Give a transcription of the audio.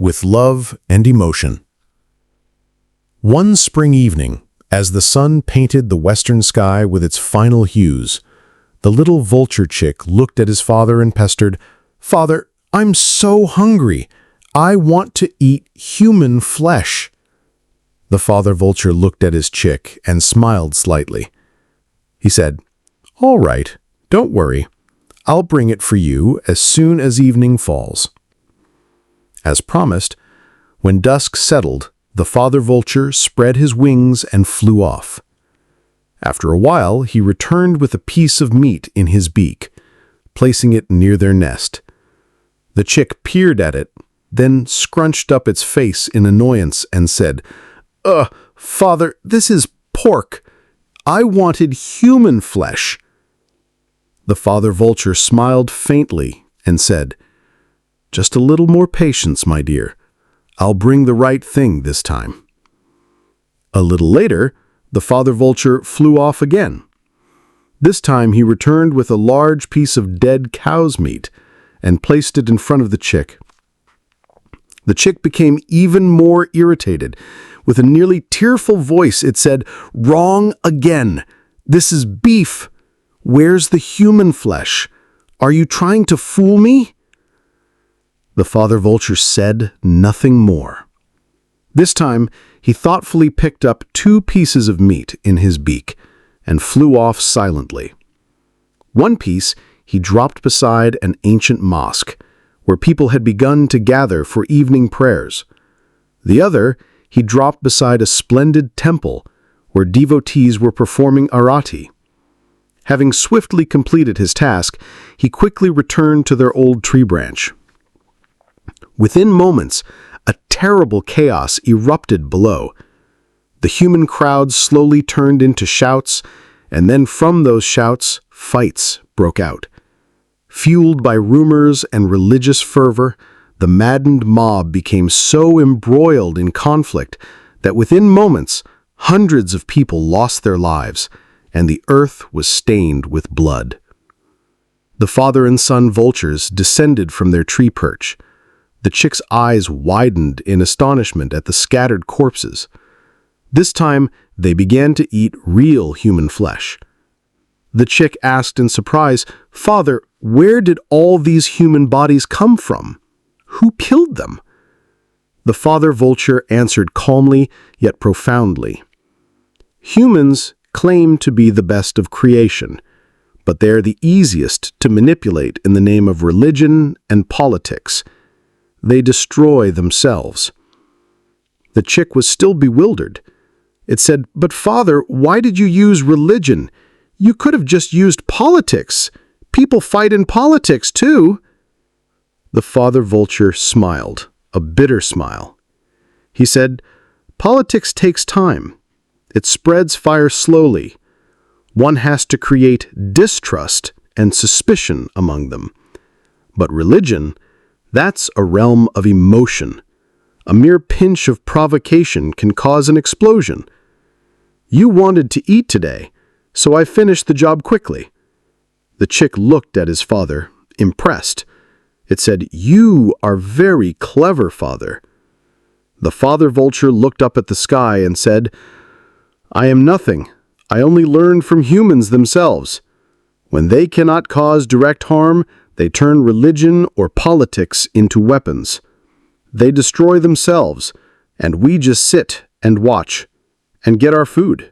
with love and emotion. One spring evening, as the sun painted the western sky with its final hues, the little vulture chick looked at his father and pestered, "Father, I'm so hungry. I want to eat human flesh." The father vulture looked at his chick and smiled slightly. He said, "All right, don't worry. I'll bring it for you as soon as evening falls." As promised, when dusk settled, the father vulture spread his wings and flew off. After a while, he returned with a piece of meat in his beak, placing it near their nest. The chick peered at it, then scrunched up its face in annoyance and said, Father, this is pork. I wanted human flesh." The father vulture smiled faintly and said, "Just a little more patience, my dear. I'll bring the right thing this time." A little later, the father vulture flew off again. This time he returned with a large piece of dead cow's meat and placed it in front of the chick. The chick became even more irritated. With a nearly tearful voice, it said, "Wrong again. This is beef. Where's the human flesh? Are you trying to fool me?" The father vulture said nothing more. This time, he thoughtfully picked up 2 pieces of meat in his beak and flew off silently. One piece he dropped beside an ancient mosque, where people had begun to gather for evening prayers. The other he dropped beside a splendid temple, where devotees were performing arati. Having swiftly completed his task, he quickly returned to their old tree branch. Within moments, a terrible chaos erupted below. The human crowd slowly turned into shouts, and then from those shouts, fights broke out. Fueled by rumors and religious fervor, the maddened mob became so embroiled in conflict that within moments, hundreds of people lost their lives, and the earth was stained with blood. The father and son vultures descended from their tree perch. The chick's eyes widened in astonishment at the scattered corpses. This time, they began to eat real human flesh. The chick asked in surprise, "Father, where did all these human bodies come from? Who killed them?" The father vulture answered calmly yet profoundly, "Humans claim to be the best of creation, but they're the easiest to manipulate in the name of religion and politics. They destroy themselves." The chick was still bewildered. It said, "But father, why did you use religion? You could have just used politics. People fight in politics too." The father vulture smiled, a bitter smile. He said, "Politics takes time. It spreads fire slowly. One has to create distrust and suspicion among them. But religion, that's a realm of emotion. A mere pinch of provocation can cause an explosion. You wanted to eat today, so I finished the job quickly." The chick looked at his father, impressed. It said, "You are very clever, father." The father vulture looked up at the sky and said, "I am nothing. I only learned from humans themselves. When they cannot cause direct harm, they turn religion or politics into weapons. They destroy themselves, and we just sit and watch and get our food."